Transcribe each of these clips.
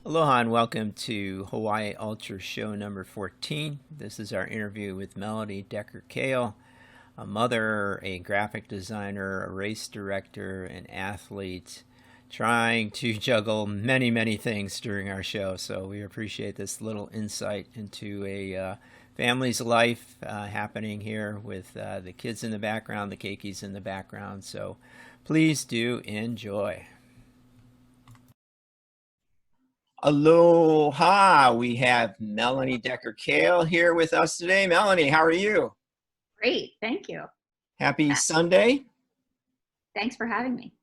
Aloha and welcome to Hawaii Ultra Show number 14. This is our interview with Melanie Koehl, a mother, a graphic designer, a race director, an athlete, trying to juggle many, many things during our show. So we appreciate this little insight into a family's life happening here with the kids in the background, the keikis in the background. So please do enjoy. Aloha, we have Melanie Koehl here with us today. Melanie, how are you? Great, thank you. Happy Sunday. Thanks for having me.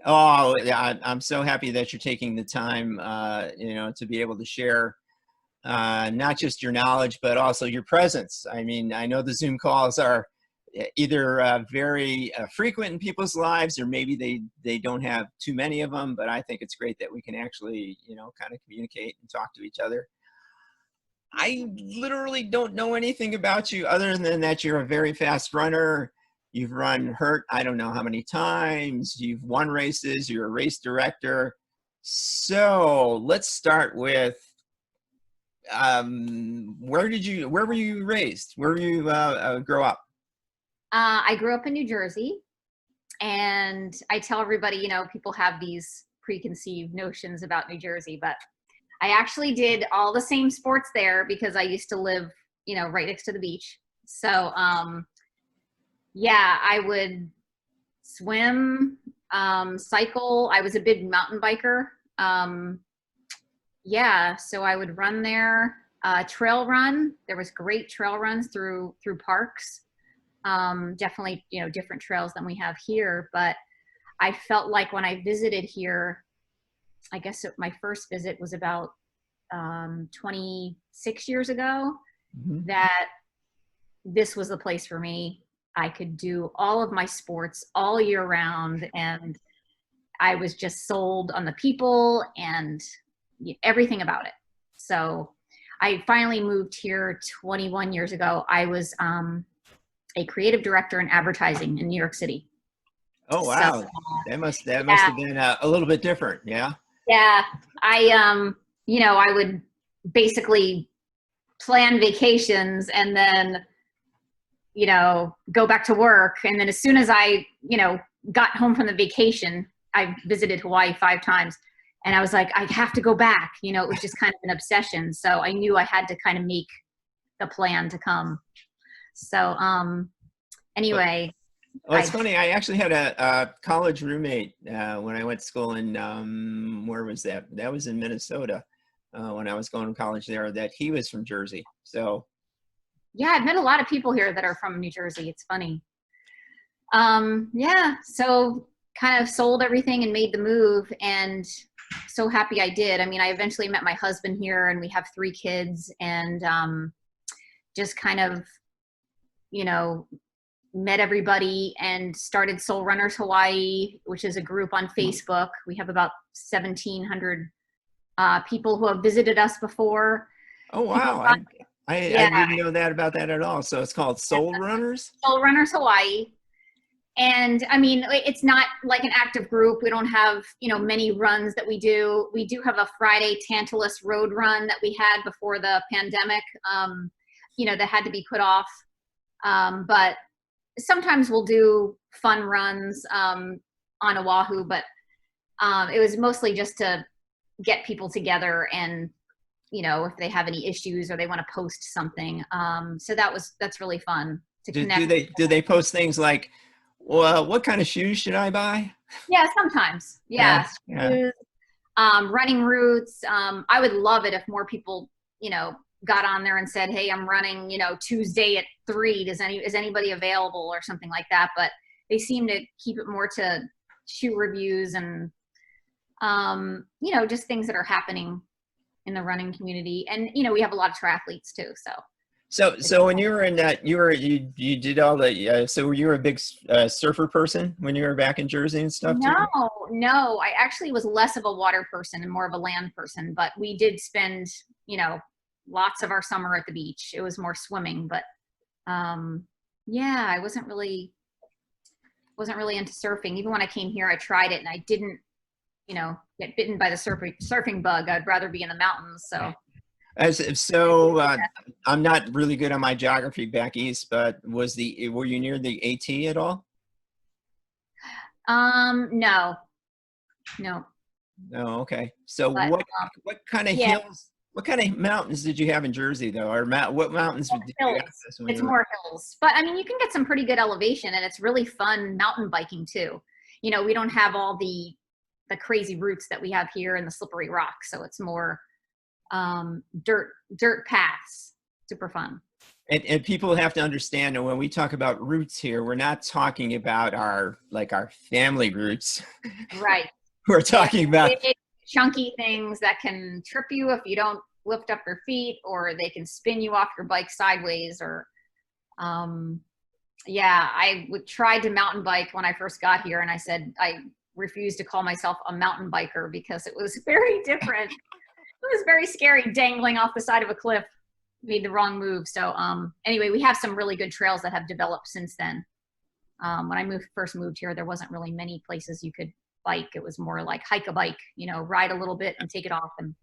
Oh, yeah, I'm so happy that you're taking the time, to be able to share not just your knowledge, but also your presence. I mean, I know the Zoom calls are either very frequent in people's lives, or maybe they don't have too many of them, but I think it's great that we can actually, kind of communicate and talk to each other. I literally don't know anything about you other than that you're a very fast runner. You've run hurt, I don't know how many times. You've won races, you're a race director. So let's start with, where were you raised? Where were you grow up? I grew up in New Jersey, and I tell everybody, people have these preconceived notions about New Jersey, but I actually did all the same sports there because I used to live, right next to the beach. So, yeah, I would swim, cycle. I was a big mountain biker. Yeah, so I would run there, trail run. There was great trail runs through parks. Definitely, different trails than we have here, but I felt like when I visited here, I guess my first visit was about 26 years ago, that this was the place for me. I could do all of my sports all year round, and I was just sold on the people and everything about it. So I finally moved here 21 years ago. I was a creative director in advertising in New York City. Oh, wow. So, that must have been a little bit different. Yeah. Yeah. I would basically plan vacations and then, go back to work. And then as soon as I, got home from the vacation, I visited Hawaii 5 times, and I was like, I have to go back. It was just kind of an obsession. So I knew I had to kind of make the plan to come. So, anyway. Well, it's funny. I actually had a college roommate when I went to school in, where was that? That was in Minnesota when I was going to college there, that he was from Jersey. So. Yeah, I've met a lot of people here that are from New Jersey. It's funny. Yeah, so kind of sold everything and made the move, and so happy I did. I mean, I eventually met my husband here, and we have 3 kids, and just kind of, met everybody and started Soul Runners Hawaii, which is a group on Facebook. We have about 1,700 people who have visited us before. Oh, wow. I didn't know that about that at all. So it's called Soul Runners? Soul Runners Hawaii. And I mean, it's not like an active group. We don't have, many runs that we do. We do have a Friday Tantalus road run that we had before the pandemic, that had to be put off. But sometimes we'll do fun runs on Oahu, but it was mostly just to get people together and, if they have any issues or they want to post something. So that's really fun to connect. Do they post things like, well, what kind of shoes should I buy? Yeah, sometimes. Yeah. Shoes, running routes. I would love it if more people, got on there and said, hey, I'm running, Tuesday at 3. Is anybody available or something like that? But they seem to keep it more to shoe reviews and, just things that are happening in the running community. And, we have a lot of triathletes too. So when you were in that, you did all the, so you were a big surfer person when you were back in Jersey and stuff too? No, I actually was less of a water person and more of a land person, but we did spend, lots of our summer at the beach. It was more swimming, but Yeah, I wasn't really into surfing. Even when I came here, I tried it and I didn't, get bitten by the surfing bug. I'd rather be in the mountains. So I'm not really good on my geography back east, but were you near the AT at all? no, no, Oh, okay. So but what kind of yeah, hills, what kind of mountains did you have in Jersey though? Or what mountains did you hills. access when It's you were? more hills, but I mean, you can get some pretty good elevation, and it's really fun mountain biking too. We don't have all the crazy routes that we have here in the slippery rock, so it's more dirt paths. Super fun. And people have to understand that when we talk about roots here, we're not talking about our family roots. Right. We're Yeah. talking about Big, chunky things that can trip you if you don't lift up your feet, or they can spin you off your bike sideways, or yeah, tried to mountain bike when I first got here, and I said I refused to call myself a mountain biker because it was very different. It was very scary, dangling off the side of a cliff. Made the wrong move. So anyway, we have some really good trails that have developed since then. When I first moved here, there wasn't really many places you could bike. It was more like hike a bike, ride a little bit and take it off and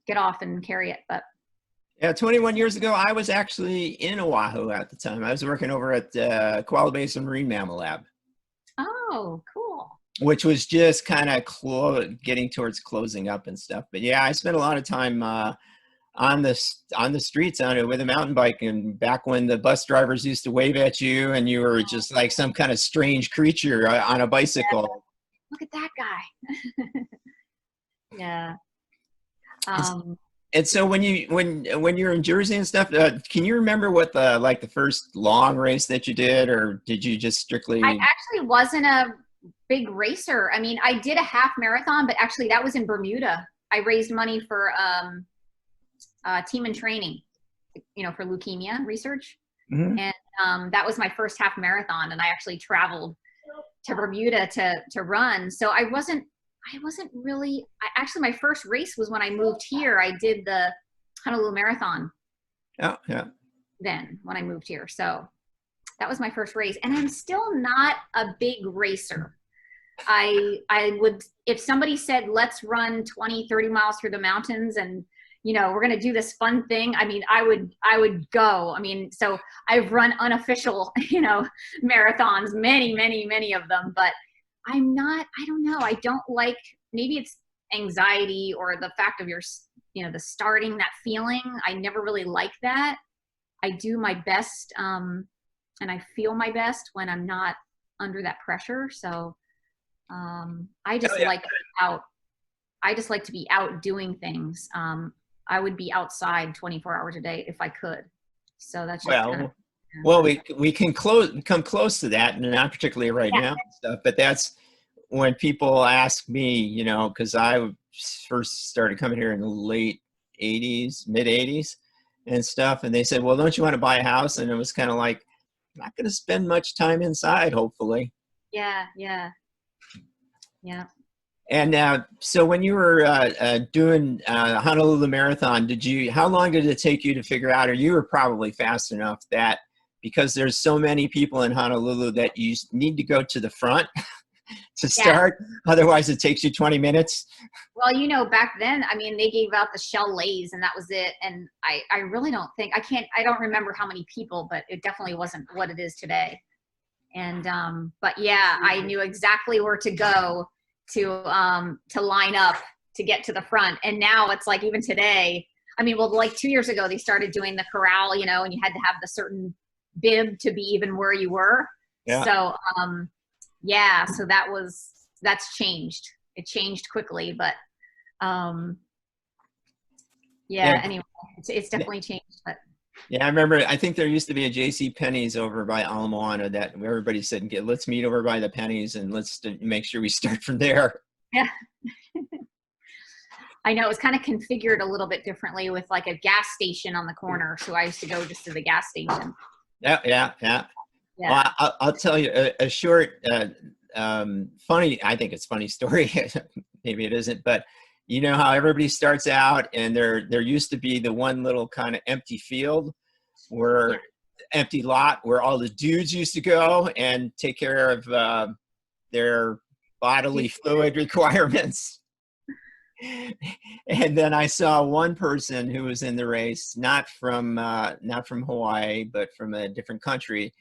get off and carry it. But yeah, 21 years ago, I was actually in Oahu at the time. I was working over at Koala Basin Marine Mammal Lab. Oh, cool. Which was just kind of getting towards closing up and stuff. But yeah, I spent a lot of time on the streets on it with a mountain bike, and back when the bus drivers used to wave at you and you were just like some kind of strange creature on a bicycle. Yeah. Look at that guy. Yeah. And so when you're in Jersey and stuff, can you remember what the first long race that you did, or did you just strictly? I actually wasn't a big racer. I mean, I did a half marathon, but actually that was in Bermuda. I raised money for team and training, for leukemia research. Mm-hmm. And that was my first half marathon. And I actually traveled to Bermuda to run. So I wasn't really, actually my first race was when I moved here. I did the Honolulu Marathon. Oh, yeah. Then when I moved here. So that was my first race. And I'm still not a big racer. I would, if somebody said, let's run 20, 30 miles through the mountains and, we're going to do this fun thing. I mean, I would go. I mean, so I've run unofficial, marathons, many of them, but I don't know. I don't like, maybe it's anxiety or the fact of the starting, that feeling. I never really like that. I do my best, and I feel my best when I'm not under that pressure. So, I just like out. I just like to be out doing things. I would be outside 24 hours a day if I could. So that's just we can come close to that, and not particularly right now and stuff. But that's when people ask me, because I first started coming here in the late 80s, mid 80s and stuff. And they said, well, don't you want to buy a house? And it was kind of like, I'm not going to spend much time inside, hopefully. Yeah. And so when you were doing Honolulu Marathon, how long did it take you to figure out, or you were probably fast enough that because there's so many people in Honolulu that you need to go to the front to start, otherwise it takes you 20 minutes? Well, back then, I mean, they gave out the shell lays and that was it. And I really don't think, I don't remember how many people, but it definitely wasn't what it is today. And, but yeah, I knew exactly where to go to line up to get to the front. And now it's like, even today, I mean, well, like 2 years ago, they started doing the corral, and you had to have the certain bib to be even where you were. Yeah. So, so that's changed. It changed quickly, but, anyway, it's definitely changed, but. Yeah, I remember, I think there used to be a J.C. Penney's over by Ala Moana that everybody said, let's meet over by the Pennies and let's make sure we start from there. Yeah. I know, it was kind of configured a little bit differently with like a gas station on the corner. So I used to go just to the gas station. Yeah. Well, I'll tell you a short, funny, I think it's funny story. Maybe it isn't, but you know how everybody starts out and there used to be the one little kind of empty field where empty lot where all the dudes used to go and take care of their bodily fluid requirements. And then I saw one person who was in the race, not from Hawaii, but from a different country,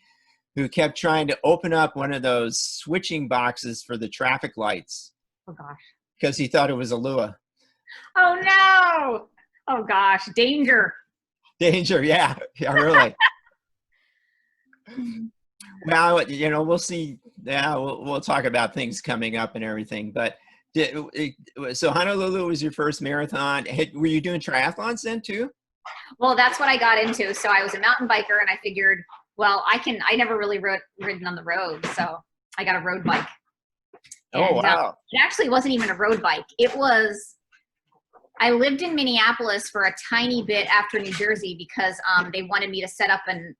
who kept trying to open up one of those switching boxes for the traffic lights. Oh gosh. Because he thought it was a lure. Oh no. Oh gosh, danger. Danger, yeah, really. Well, we'll see. Yeah, we'll talk about things coming up and everything. But so Honolulu was your first marathon. Were you doing triathlons then too? Well, that's what I got into. So I was a mountain biker, and I figured, well, I never really ridden on the road, so I got a road bike. Oh, wow. It actually wasn't even a road bike. I lived in Minneapolis for a tiny bit after New Jersey because they wanted me to set up an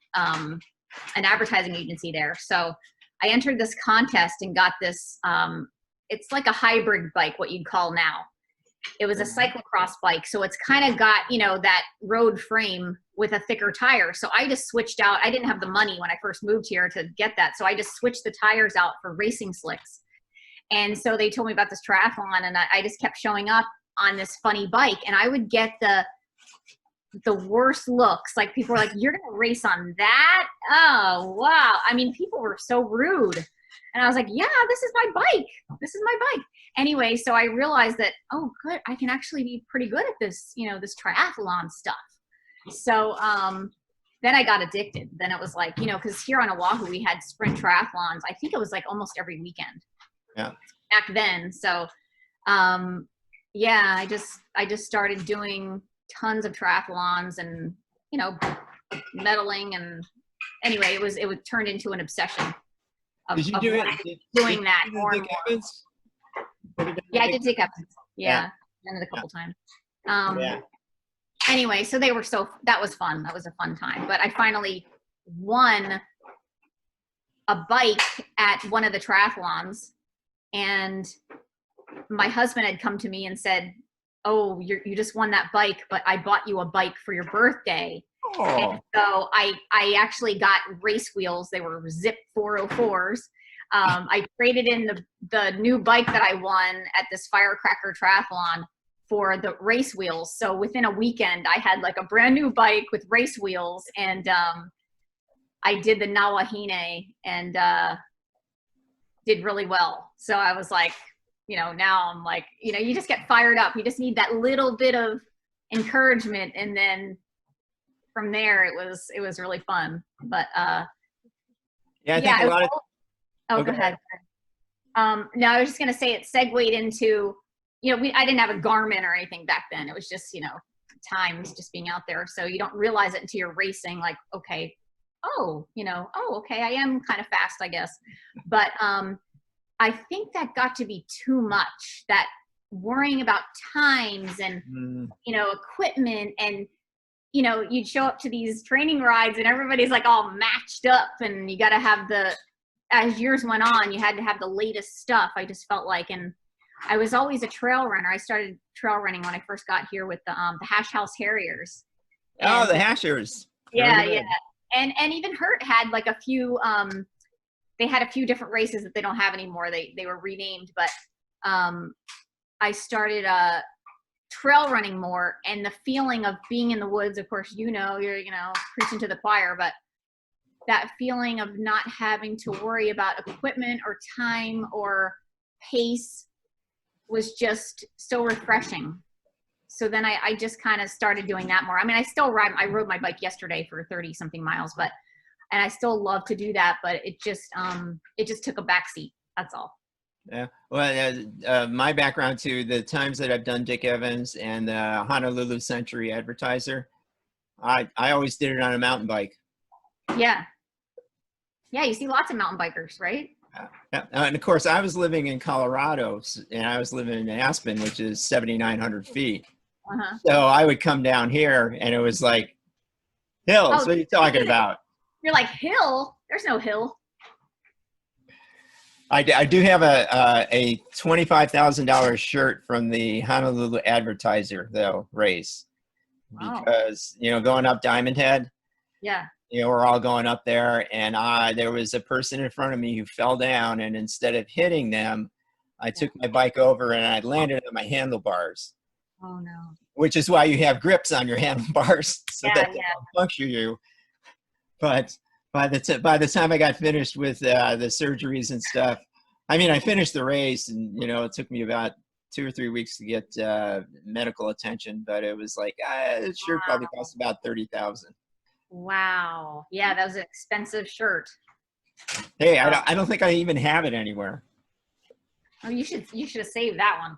advertising agency there. So I entered this contest and got this, it's like a hybrid bike, what you'd call now. It was a cyclocross bike. So it's kind of got, that road frame with a thicker tire. So I just switched out. I didn't have the money when I first moved here to get that. So I just switched the tires out for racing slicks. And so they told me about this triathlon, and I just kept showing up on this funny bike, and I would get the worst looks. Like, people were like, "You're gonna race on that? Oh, wow." I mean, people were so rude. And I was like, "Yeah, this is my bike. This is my bike." Anyway, so I realized that, oh, good, I can actually be pretty good at this, this triathlon stuff. So then I got addicted. Then it was like, because here on Oahu, we had sprint triathlons. I think it was like almost every weekend. Yeah. Back then. So, yeah, I just started doing tons of triathlons and, medaling, and anyway, it would turn into an obsession of doing that more and more. Yeah, I did Dick Evans. Yeah. Done it a couple times. Yeah. Anyway, so that was fun. That was a fun time. But I finally won a bike at one of the triathlons. And my husband had come to me and said, "Oh, you just won that bike, but I bought you a bike for your birthday." Oh. And so I actually got race wheels. They were Zip 404s. I traded in the new bike that I won at this Firecracker triathlon for the race wheels. So within a weekend, I had like a brand new bike with race wheels, and I did the Nawahine and did really well. So I was like, now I'm like, you just get fired up. You just need that little bit of encouragement, and then from there it was really fun. But yeah, I think a lot of. Oh, go ahead. No, I was just gonna say it segued into, I didn't have a Garmin or anything back then. It was just, times just being out there. So you don't realize it until you're racing. Like, okay, okay, I am kind of fast, I guess. But I think that got to be too much, that worrying about times and, equipment, and, you'd show up to these training rides and everybody's like all matched up, and you got to have as years went on, you had to have the latest stuff. I just felt like, and I was always a trail runner. I started trail running when I first got here with the Hash House Harriers. And, the Hashers. Yeah, yeah. And even Hurt had like a few, they had a few different races that they don't have anymore. They were renamed, but I started trail running more, and the feeling of being in the woods, of course, you're, preaching to the choir, but that feeling of not having to worry about equipment or time or pace was just so refreshing. So then I just kind of started doing that more. I mean, I rode my bike yesterday for 30 something miles, and I still love to do that, but it just took a backseat. That's all. Yeah. Well, my background too, the times that I've done Dick Evans and Honolulu Century Advertiser, I always did it on a mountain bike. Yeah. Yeah. You see lots of mountain bikers, right? Yeah. And of course, I was living in Colorado, and I was living in Aspen, which is 7,900 feet. Uh-huh. So I would come down here, and it was like hills. Oh, what are you talking about? You're like, hill? There's no hill. I do have a $25,000 shirt from the Honolulu Advertiser, though, race. Wow. Because, going up Diamond Head. Yeah. you know, we're all going up there, and there was a person in front of me who fell down, and instead of hitting them, I took my bike over and I landed on my handlebars. Oh no. Which is why you have grips on your handlebars so that they don't puncture you. But by the time I got finished with the surgeries and stuff, I mean, I finished the race, and you know, it took me about 2 or 3 weeks to get medical attention, but it was like it sure probably cost about $30,000. Wow. Yeah, that was an expensive shirt. Hey, I don't think I even have it anywhere. Oh, you should have saved that one.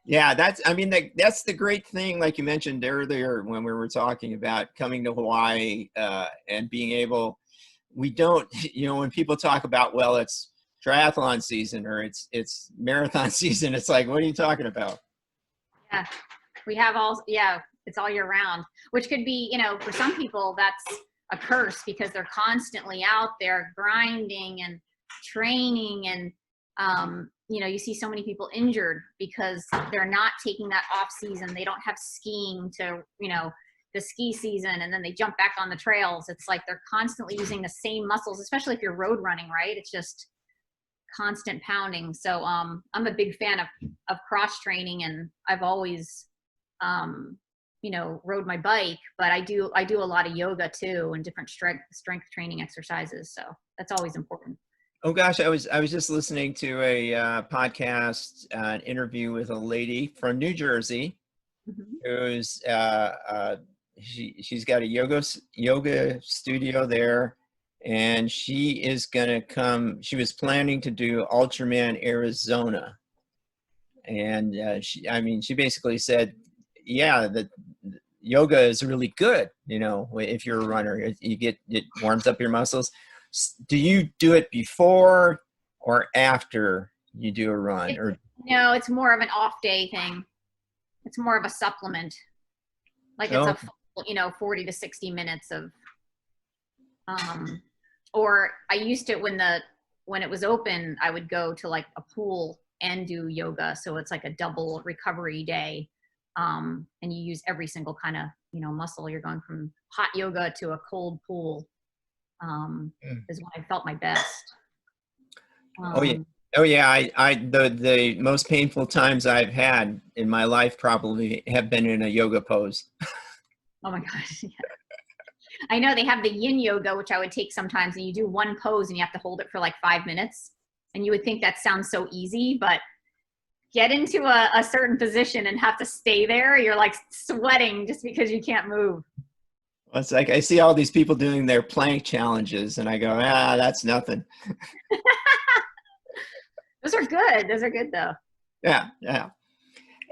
Yeah, that's the great thing, like you mentioned earlier when we were talking about coming to Hawaii and being able, we don't, you know, when people talk about, well, it's triathlon season or it's marathon season, it's like, what are you talking about? Yeah, we have it's all year round, which could be, you know, for some people that's a curse because they're constantly out there grinding and training, and you know, you see so many people injured because they're not taking that off season. They don't have skiing to, you know, the ski season, and then they jump back on the trails. It's like they're constantly using the same muscles, especially if you're road running, right? It's just constant pounding. So I'm a big fan of cross training, and I've always you know, rode my bike, but I do a lot of yoga too and different strength training exercises. So that's always important. Oh gosh, I was just listening to a podcast, an interview with a lady from New Jersey, who's she's got a yoga studio there, and she is gonna come. She was planning to do Ultraman Arizona, and she basically said, yeah, that yoga is really good. You know, if you're a runner, it warms up your muscles. Do you do it before or after you do a run? No, it's more of an off day thing. It's more of a supplement. Like it's a full, you know, 40 to 60 minutes of, or I used to, when it was open, I would go to like a pool and do yoga. So it's like a double recovery day. And you use every single kind of, you know, muscle. You're going from hot yoga to a cold pool. Is when I felt my best. Oh yeah. The most painful times I've had in my life probably have been in a yoga pose. Oh my gosh. Yeah. I know they have the Yin Yoga, which I would take sometimes, and you do one pose and you have to hold it for like 5 minutes. And you would think that sounds so easy, but get into a certain position and have to stay there. You're like sweating just because you can't move. It's like I see all these people doing their plank challenges, and I go, that's nothing. Those are good. Those are good, though. Yeah.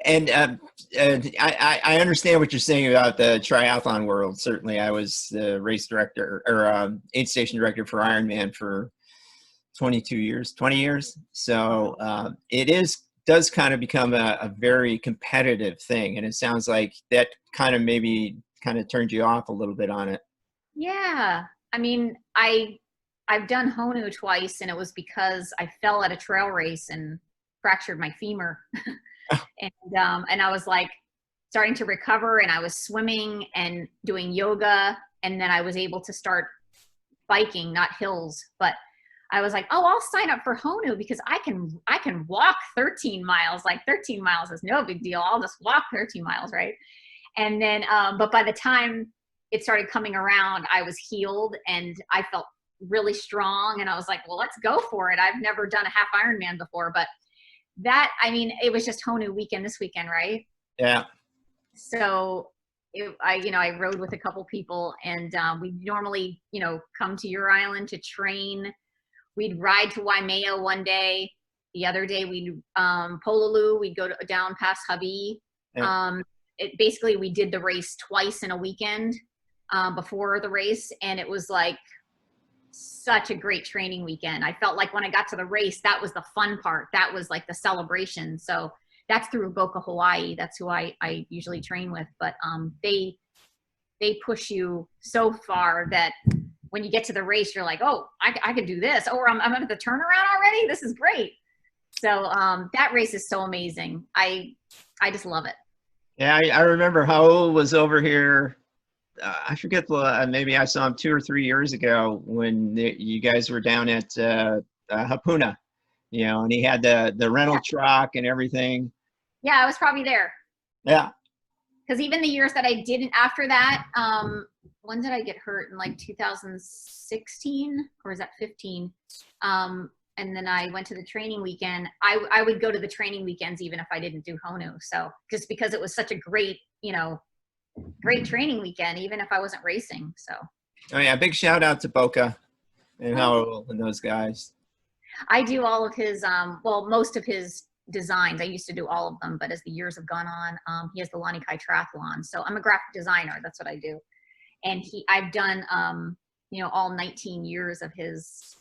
And I understand what you're saying about the triathlon world. Certainly, I was the race director or aid station director for Ironman for 20 years. So it does kind of become a very competitive thing, and it sounds like that kind of maybe turned you off a little bit on it. Yeah. I mean, I've done Honu twice, and it was because I fell at a trail race and fractured my femur. And I was like starting to recover, and I was swimming and doing yoga, and then I was able to start biking, not hills, but I was like, oh, I'll sign up for Honu because I can walk 13 miles. Like 13 miles is no big deal. I'll just walk 13 miles, right? And then, but by the time it started coming around, I was healed and I felt really strong. And I was like, well, let's go for it. I've never done a half Ironman before, but it was just Honu weekend this weekend, right? Yeah. So I rode with a couple people, and we normally, come to your island to train. We'd ride to Waimea one day. The other day we'd Pololu. We'd go down past Hubby. Yeah. Basically we did the race twice in a weekend before the race, and it was like such a great training weekend. I felt like when I got to the race, that was the fun part. That was like the celebration. So that's through Goka Hawaii. That's who I usually train with. But they push you so far that when you get to the race, you're like, oh, I could do this. Or I'm at the turnaround already. This is great. So that race is so amazing. I just love it. Yeah, I remember Koehl was over here I forget, maybe I saw him 2 or 3 years ago when you guys were down at Hapuna, you know, and he had the rental truck and everything. Yeah, I was probably there. Yeah. Because even the years that I didn't after that, when did I get hurt? In like 2016 or is that 15? And then I went to the training weekend. I would go to the training weekends even if I didn't do Honu. So just because it was such a great, you know, great training weekend, even if I wasn't racing. So. Oh yeah, big shout out to Boca and Howell and those guys. I do all of his, well, most of his designs. I used to do all of them, but as the years have gone on, he has the Lani Kai Triathlon. So I'm a graphic designer. That's what I do. And I've done, you know, all 19 years of his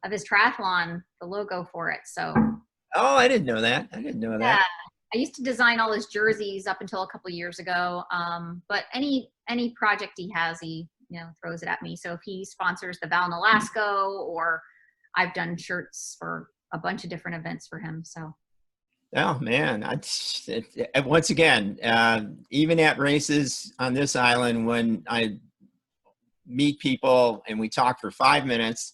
triathlon, the logo for it. So. Oh, I didn't know that. I didn't know that. I used to design all his jerseys up until a couple of years ago. But any project he has, he, you know, throws it at me. So if he sponsors the Val Nolasco, or I've done shirts for a bunch of different events for him. So. Oh man, once again, even at races on this island, when I meet people and we talk for 5 minutes,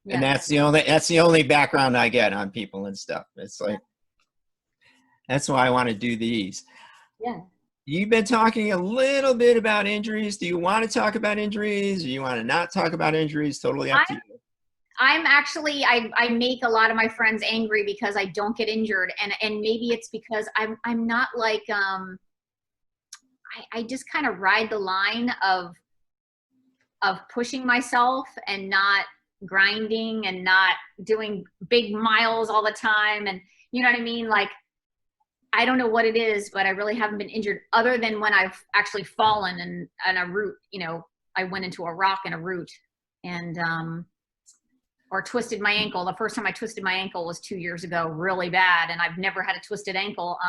and that's the only background I get on people and stuff. It's like, that's why I want to do these. Yeah. You've been talking a little bit about injuries. Do you want to talk about injuries? Or you want to not talk about injuries? Totally up to you. I'm actually, I make a lot of my friends angry because I don't get injured. And maybe it's because I'm not like, I just kind of ride the line of pushing myself and not grinding and not doing big miles all the time. And you know what I mean? Like, I don't know what it is, but I really haven't been injured other than when I've actually fallen and a root, you know, I went into a rock in a root and, or twisted my ankle. The first time I twisted my ankle was 2 years ago, really bad. And I've never had a twisted ankle,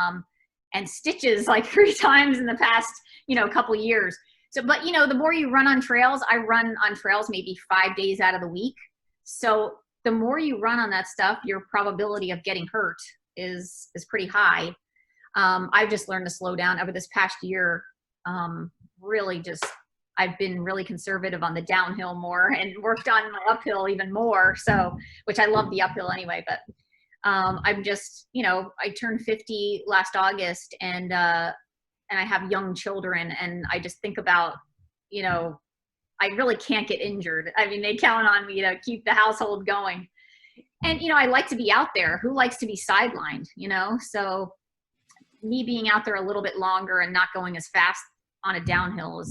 and stitches like 3 times in the past, you know, couple years. So, but you know, the more you run on trails, I run on trails maybe 5 days out of the week. So the more you run on that stuff, your probability of getting hurt is pretty high. I've just learned to slow down over this past year. Really just, I've been really conservative on the downhill more and worked on my uphill even more. So, which I love the uphill anyway, but, I'm just, you know, I turned 50 last August and I have young children and I just think about, you know, I really can't get injured. I mean, they count on me to keep the household going. And, you know, I like to be out there. Who likes to be sidelined, you know? So me being out there a little bit longer and not going as fast on a downhill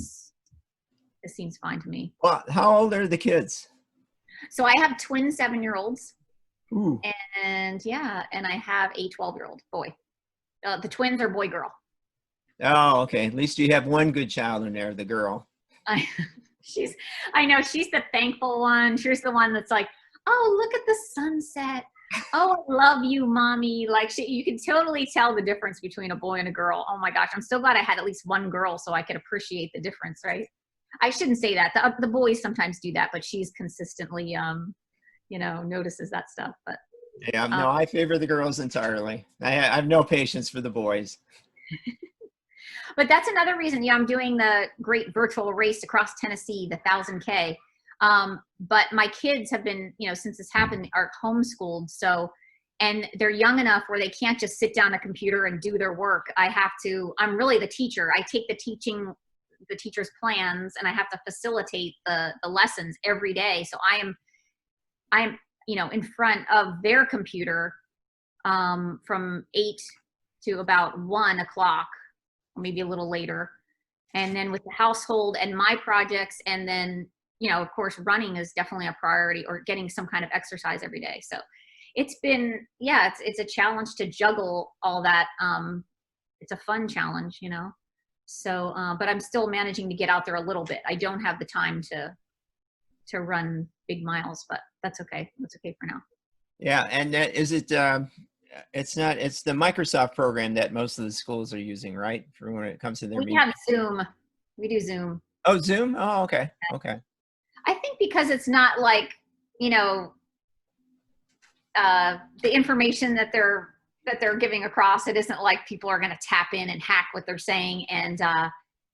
it seems fine to me. Well, how old are the kids? So I have twin 7-year-olds. Ooh. And yeah, and I have a 12-year-old boy. The twins are boy girl. Oh, okay. At least you have one good child in there, the girl. I know she's the thankful one. She's the one that's like, oh, look at the sunset. Oh, I love you, mommy. Like you can totally tell the difference between a boy and a girl. Oh my gosh. I'm so glad I had at least one girl so I could appreciate the difference. Right. I shouldn't say that. The boys sometimes do that, but she's consistently, you know, notices that stuff. But yeah, no, I favor the girls entirely. I have no patience for the boys. But that's another reason, yeah, I'm doing the great virtual race across Tennessee, the 1,000K. But my kids have been, you know, since this happened, are homeschooled. So, and they're young enough where they can't just sit down at a computer and do their work. I'm really the teacher. I take the teacher's plans and I have to facilitate the lessons every day. So I'm, you know, in front of their computer, from 8 to about 1 o'clock, or maybe a little later. And then with the household and my projects, and then, you know, of course, running is definitely a priority, or getting some kind of exercise every day. So it's been, yeah, it's a challenge to juggle all that. It's a fun challenge, you know? So, but I'm still managing to get out there a little bit. I don't have the time to run big miles, but that's okay. That's okay for now. Yeah. And is it, it's the Microsoft program that most of the schools are using, right? For when it comes to their We have Zoom. We do Zoom. Oh, Zoom? Oh, okay. Okay. I think because it's not like, you know, the information that they're giving across, it isn't like people are going to tap in and hack what they're saying. And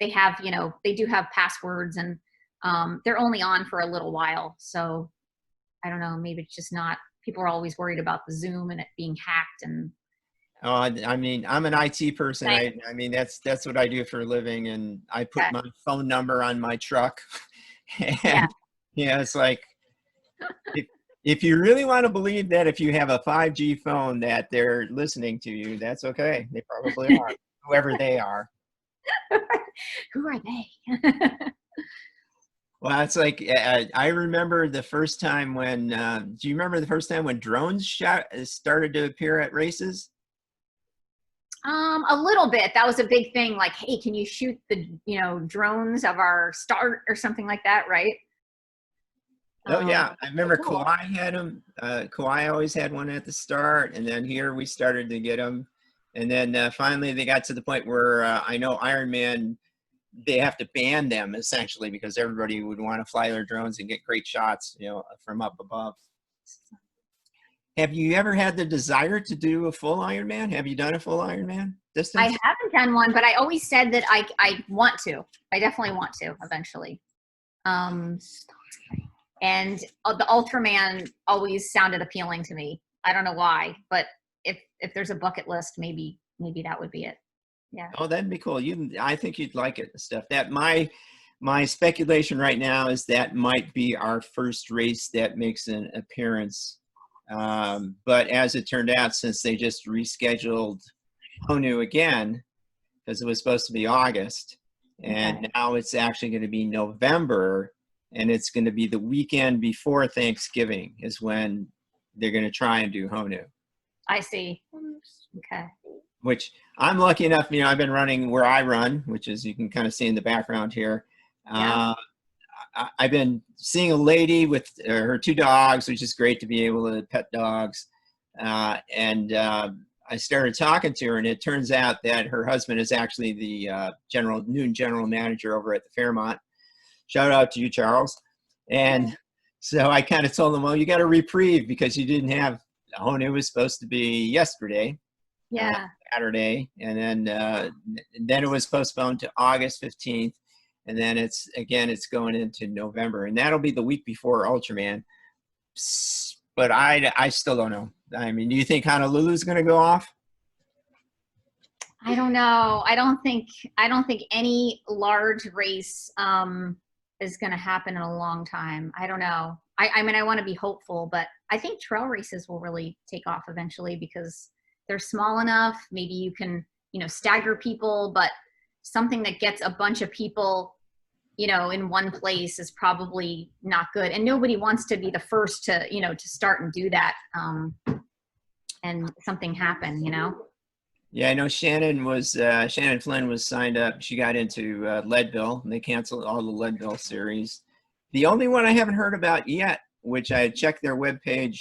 they have, you know, they do have passwords, and they're only on for a little while. So I don't know, maybe it's just not, people are always worried about the Zoom and it being hacked. And Oh, I mean, I'm an IT person. I mean, that's what I do for a living, and I put my phone number on my truck. yeah, And yeah, it's like, if you really want to believe that if you have a 5G phone that they're listening to you, that's okay. They probably are, whoever they are. who are they? Well, it's like, I remember the first time when, do you remember the first time when drones started to appear at races? A little bit. That was a big thing. Like, hey, can you shoot the, you know, drones of our start or something like that, right? Oh yeah, I remember Cool. Kauai had them. Kauai always had one at the start, and then here we started to get them, and then finally they got to the point where I know Ironman, they have to ban them essentially because everybody would want to fly their drones and get great shots, you know, from up above. Have you ever had the desire to do a full Ironman? Have you done a full Ironman I distance? haven't done one, but I always said that I want to. I definitely want to eventually. And the Ultraman always sounded appealing to me. I don't know why, but if there's a bucket list, maybe that would be it. Yeah. Oh, that'd be cool. I think you'd like it, stuff. That my speculation right now is that might be our first race that makes an appearance. But as it turned out, since they just rescheduled Honu again, because it was supposed to be August, and Okay. now it's actually going to be November, and it's going to be the weekend before Thanksgiving is when they're going to try and do Honu. I see. Okay. Which I'm lucky enough, you know, I've been running where I run, which is, you can kind of see in the background here. Yeah. I've been seeing a lady with her 2 dogs, which is great to be able to pet dogs. And I started talking to her, and it turns out that her husband is actually the new general manager over at the Fairmont. Shout out to you, Charles. And so I kind of told him, well, you got a reprieve because you didn't have, it was supposed to be yesterday. Yeah. Saturday, and then it was postponed to August 15th, and then it's going into November, and that'll be the week before Ultraman. But I still don't know. I mean, do you think Honolulu's going to go off? I don't know. I don't think any large race is going to happen in a long time. I don't know. I mean, I want to be hopeful, but I think trail races will really take off eventually because they're small enough. Maybe you can, you know, stagger people, but something that gets a bunch of people, you know, in one place is probably not good. And nobody wants to be the first to, you know, to start and do that. And something happen, you know? Yeah, I know Shannon Flynn was signed up. She got into Leadville, and they canceled all the Leadville series. The only one I haven't heard about yet, which I checked their webpage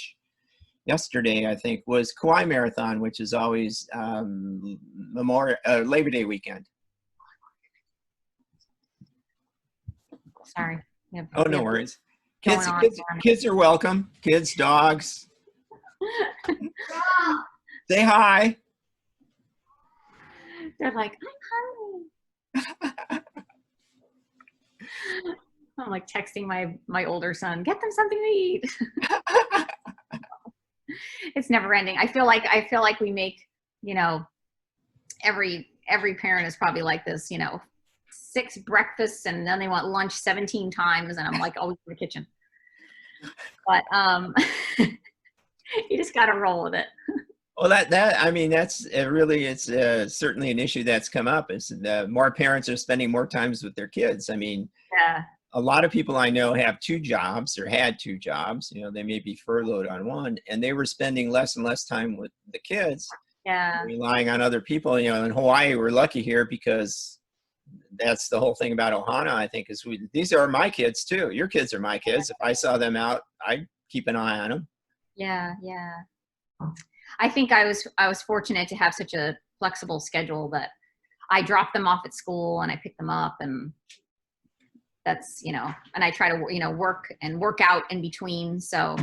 yesterday, I think, was Kauai Marathon, which is always Labor Day weekend. Sorry. Oh, no worries. Kids are welcome. Kids, dogs. Say hi. They're like, I'm hungry. I'm like texting my older son, get them something to eat. It's never ending. I feel like we make, you know, every parent is probably like this, you know, 6 breakfasts and then they want lunch 17 times, and I'm like always in the kitchen. But you just got to roll with it. Well, I mean, it's certainly an issue that's come up. Is more parents are spending more times with their kids. I mean, Yeah. a lot of people I know have 2 jobs or had 2 jobs. You know, they may be furloughed on one, and they were spending less and less time with the kids, Yeah. relying on other people. You know, in Hawaii, we're lucky here because that's the whole thing about Ohana, I think, is these are my kids too. Your kids are my kids. If I saw them out, I'd keep an eye on them. Yeah. Yeah. I think I was fortunate to have such a flexible schedule that I drop them off at school and I pick them up, and that's, you know, and I try to, you know, work out in between. So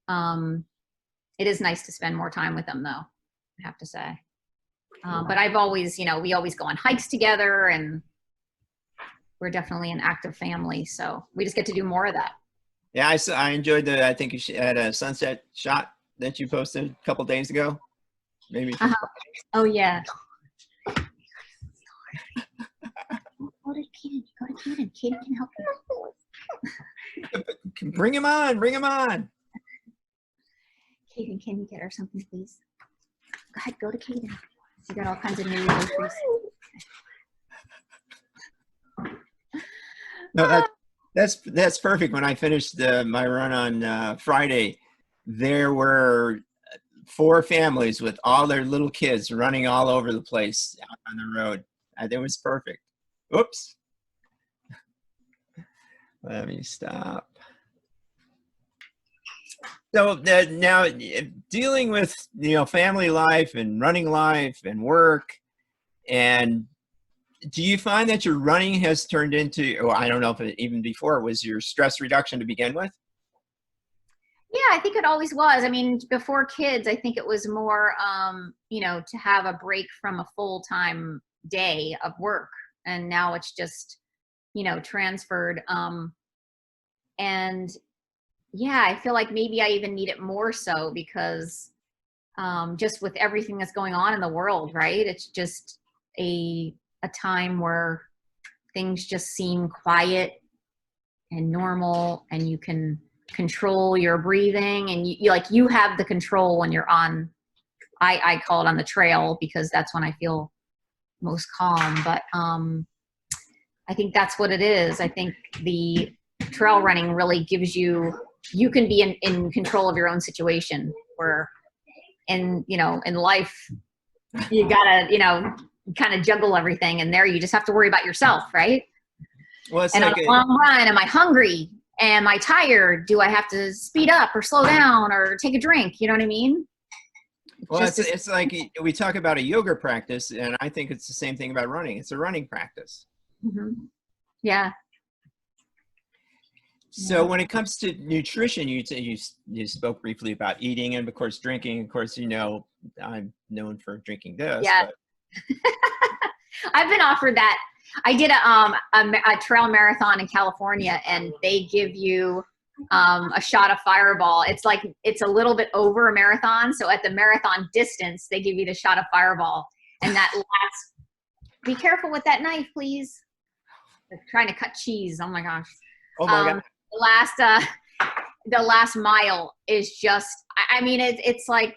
it is nice to spend more time with them though, I have to say. But I've always, you know, we always go on hikes together, and we're definitely an active family. So we just get to do more of that. Yeah, I enjoyed I think you had a sunset shot that you posted a couple days ago. Maybe. Oh, yeah. Go to Kaden. Go to Kaden. Kaden can help you. Bring him on. Bring him on. Kaden, can you get her something, please? Go ahead. Go to Kaden. You got all kinds of new groceries. No, that's perfect. When I finished my run on Friday, there were 4 families with all their little kids running all over the place out on the road. It was perfect. Oops. Let me stop. So now dealing with, family life and running life and work, and do you find that your running has turned into, or I don't know if even before it was your stress reduction to begin with? Yeah, I think it always was. I mean, before kids, I think it was more, to have a break from a full-time day of work. And now it's just, transferred. And yeah, I feel like maybe I even need it more so because just with everything that's going on in the world, right? It's just a time where things just seem quiet and normal, and you can control your breathing, and you have the control when you're on, I call it on the trail, because that's when I feel most calm. But I think that's what it is. I think the trail running really gives you can be in control of your own situation, where in life you gotta kind of juggle everything, and there you just have to worry about yourself, right? Well, it's and like on a long run, am I hungry? Am I tired? Do I have to speed up or slow down or take a drink? You know what I mean? Well, it's like we talk about a yoga practice, and I think it's the same thing about running. It's a running practice. Mm-hmm. Yeah. So when it comes to nutrition, you spoke briefly about eating and, of course, drinking. Of course, I'm known for drinking this. Yeah. But. I've been offered that. I did a trail marathon in California, and they give you a shot of Fireball. It's a little bit over a marathon. So at the marathon distance, they give you the shot of Fireball. And that last, be careful with that knife, please. They're trying to cut cheese. Oh my gosh. Oh my God. The last mile is just, I mean, it's like,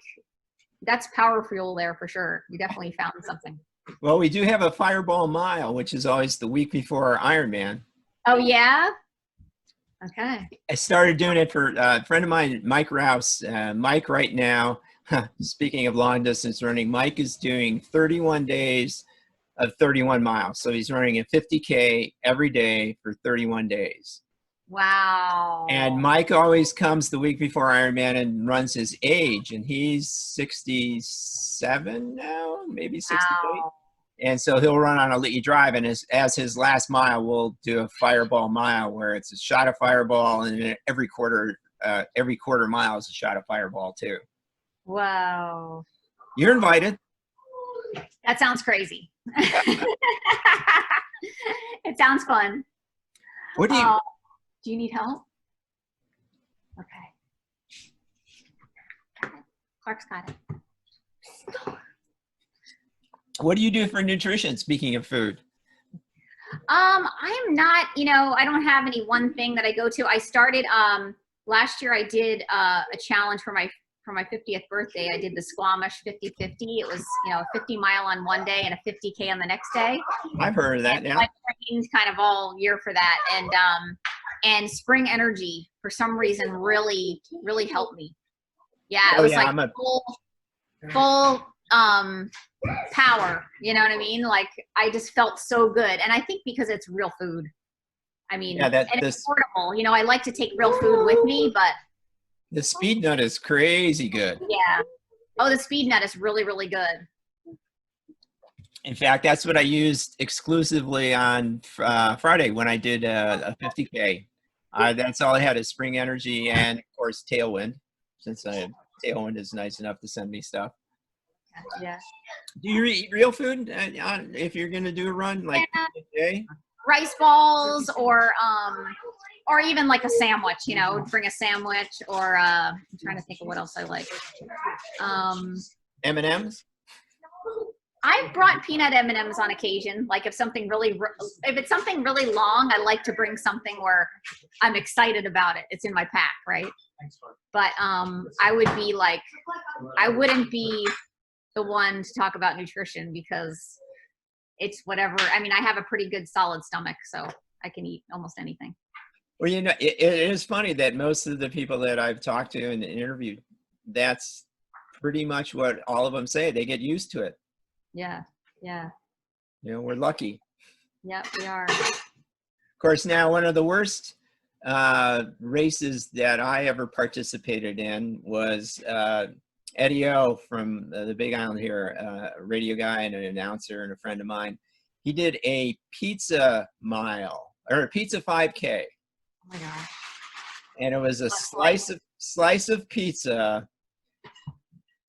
that's power fuel there for sure. You definitely found something. Well, we do have a Fireball Mile, which is always the week before Ironman. Oh, yeah? Okay. I started doing it for a friend of mine, Mike Rouse. Mike right now, speaking of long distance running, Mike is doing 31 days of 31 miles. So he's running a 50K every day for 31 days. Wow. And Mike always comes the week before Ironman and runs his age, and he's 67 now, maybe 68. Wow. And so he'll run on a Lee Drive, and as his last mile, we'll do a Fireball Mile, where it's a shot of Fireball, and every quarter mile is a shot of Fireball too. Wow. You're invited. That sounds crazy. It sounds fun. What do you need help? Okay. Clark's got it. What do you do for nutrition, speaking of food? I am not, I don't have any one thing that I go to. I started, last year I did a challenge for my 50th birthday. I did the Squamish 50-50. It was, a 50 mile on one day and a 50K on the next day. I've heard of that. Yeah. I trained kind of all year for that. And Spring Energy, for some reason, really, really helped me. Yeah, it was full power, you know what I mean? Like, I just felt so good. And I think because it's real food. I mean, it's affordable. I like to take real food with me, but the Speed Nut is crazy good. Yeah. Oh, the Speed Nut is really, really good. In fact, that's what I used exclusively on Friday when I did a 50K. That's all I had is Spring Energy and, of course, Tailwind, since Tailwind is nice enough to send me stuff. Yeah. Do you eat real food if you're going to do a run like today? rice balls or even like a sandwich, you know, bring a sandwich or I'm trying to think of what else I like. M&Ms? I brought peanut M&Ms on occasion. Like if it's something really long, I like to bring something where I'm excited about it. It's in my pack, right? But I wouldn't be the one to talk about nutrition because it's whatever. I mean, I have a pretty good solid stomach, so I can eat almost anything. Well, you know, it is funny that most of the people that I've talked to and interviewed, that's pretty much what all of them say. They get used to it. Yeah, yeah. You know, we're lucky. Yep, we are. Of course, now one of the worst races that I ever participated in was Eddie O from the Big Island here, a radio guy and an announcer and a friend of mine. He did a pizza mile or a pizza 5K. Oh my gosh. And it was a slice of pizza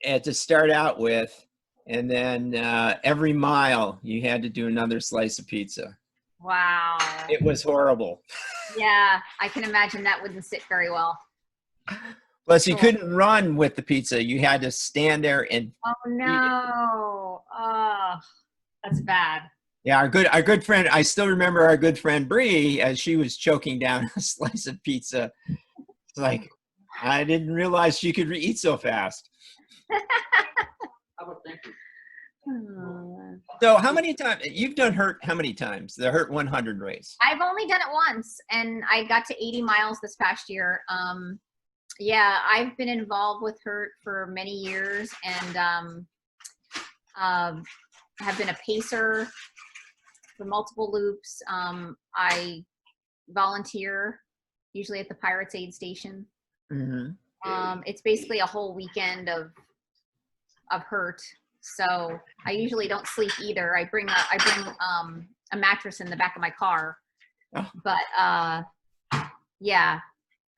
to start out with. And then every mile you had to do another slice of pizza. Wow. It was horrible. Yeah, I can imagine that wouldn't sit very well. Plus, you couldn't run with the pizza. You had to stand there and. Oh no! Oh, that's bad. Yeah, our good friend. I still remember our good friend Bree as she was choking down a slice of pizza. It's like I didn't realize she could eat so fast. So how many times you've done HURT? How many times the HURT 100 race? I've only done it once, and I got to 80 miles this past year. Yeah, I've been involved with HURT for many years, and have been a pacer for multiple loops. I volunteer usually at the Pirates Aid Station. Mm-hmm. It's basically a whole weekend of HURT. So I usually don't sleep either. I bring a mattress in the back of my car, but yeah,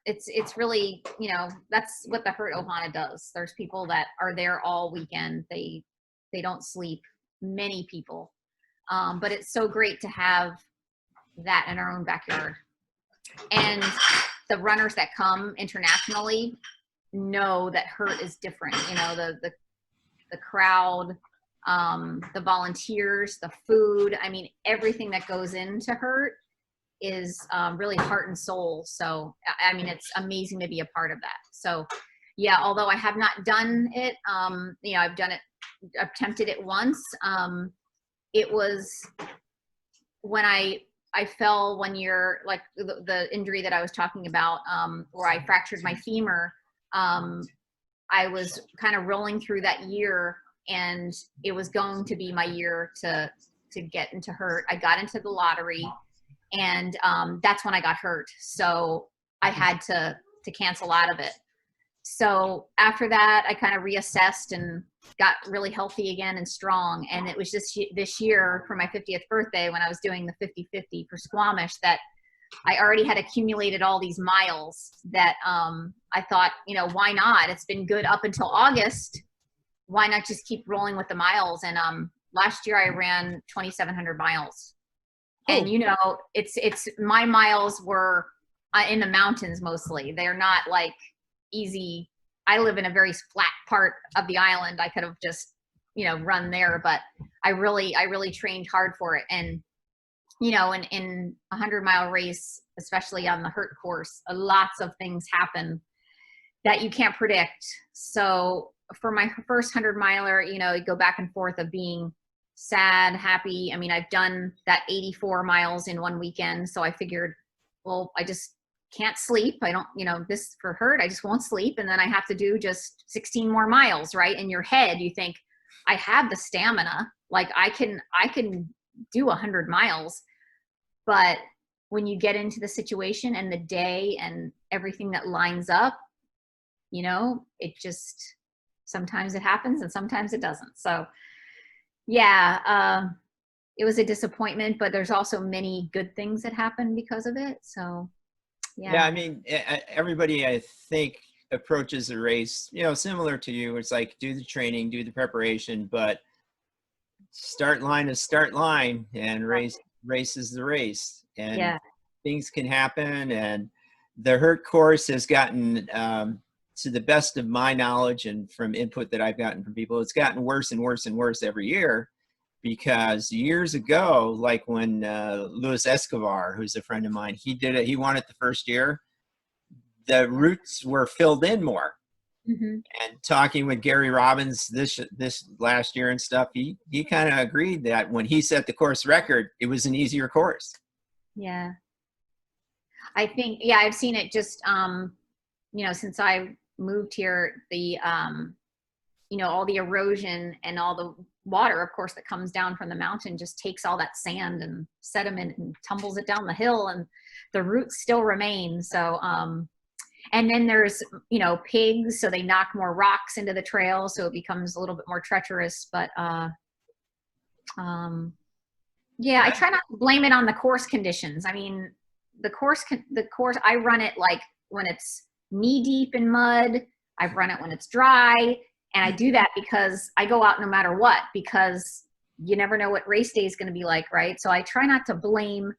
it's really, you know, that's what the HURT Ohana does. There's people that are there all weekend. They don't sleep, many people, but it's so great to have that in our own backyard. And the runners that come internationally know that HURT is different. You know, the crowd, the volunteers, the food. I mean, everything that goes into HURT is really heart and soul. So, I mean, it's amazing to be a part of that. So, yeah, although I have not done it, you know, I've attempted it once. It was when I fell one year, like the injury that I was talking about, where I fractured my femur. I was kind of rolling through that year, and it was going to be my year to get into HURT. I got into the lottery, and that's when I got hurt. So I had to cancel out of it. So after that, I kind of reassessed and got really healthy again and strong. And it was just this year for my 50th birthday when I was doing the 50-50 for Squamish that I already had accumulated all these miles that I thought, you know, why not? It's been good up until August. Why not just keep rolling with the miles? And last year I ran 2,700 miles. And, you know, it's my miles were in the mountains mostly. They're not like easy. I live in a very flat part of the island. I could have just, you know, run there, but I really trained hard for it. And you know, in a 100-mile race, especially on the HURT course, lots of things happen that you can't predict. So for my first 100-miler, you know, you go back and forth of being sad, happy. I mean, I've done that 84 miles in one weekend. So I figured, well, I just can't sleep. I don't, you know, this for HURT, I just won't sleep. And then I have to do just 16 more miles, right? In your head, you think, I have the stamina. Like I can do 100 miles. But when you get into the situation and the day and everything that lines up, you know, it just, sometimes it happens and sometimes it doesn't. So yeah, it was a disappointment, but there's also many good things that happen because of it. So yeah. Yeah, I mean, everybody, I think, approaches a race, you know, similar to you. It's like, do the training, do the preparation, but start line is start line, and race race is the race, and Yeah. things can happen. And the hurt course has gotten, to the best of my knowledge and from input that I've gotten from people, it's gotten worse and worse and worse every year. Because years ago, like when Luis Escobar, who's a friend of mine, he did it, he won it the first year, the routes were filled in more. Mm-hmm. And talking with Gary Robbins this last year and stuff, he kind of agreed that when he set the course record, it was an easier course. Yeah. I think, yeah, I've seen it just, since I moved here, the, all the erosion and all the water, of course, that comes down from the mountain just takes all that sand and sediment and tumbles it down the hill, and the roots still remain. So, and then there's, pigs, so they knock more rocks into the trail, so it becomes a little bit more treacherous. But yeah, I try not to blame it on the course conditions. I mean, the course, I run it like when it's knee deep in mud. I've run it when it's dry, and I do that because I go out no matter what, because you never know what race day is going to be like, right? So I try not to blame.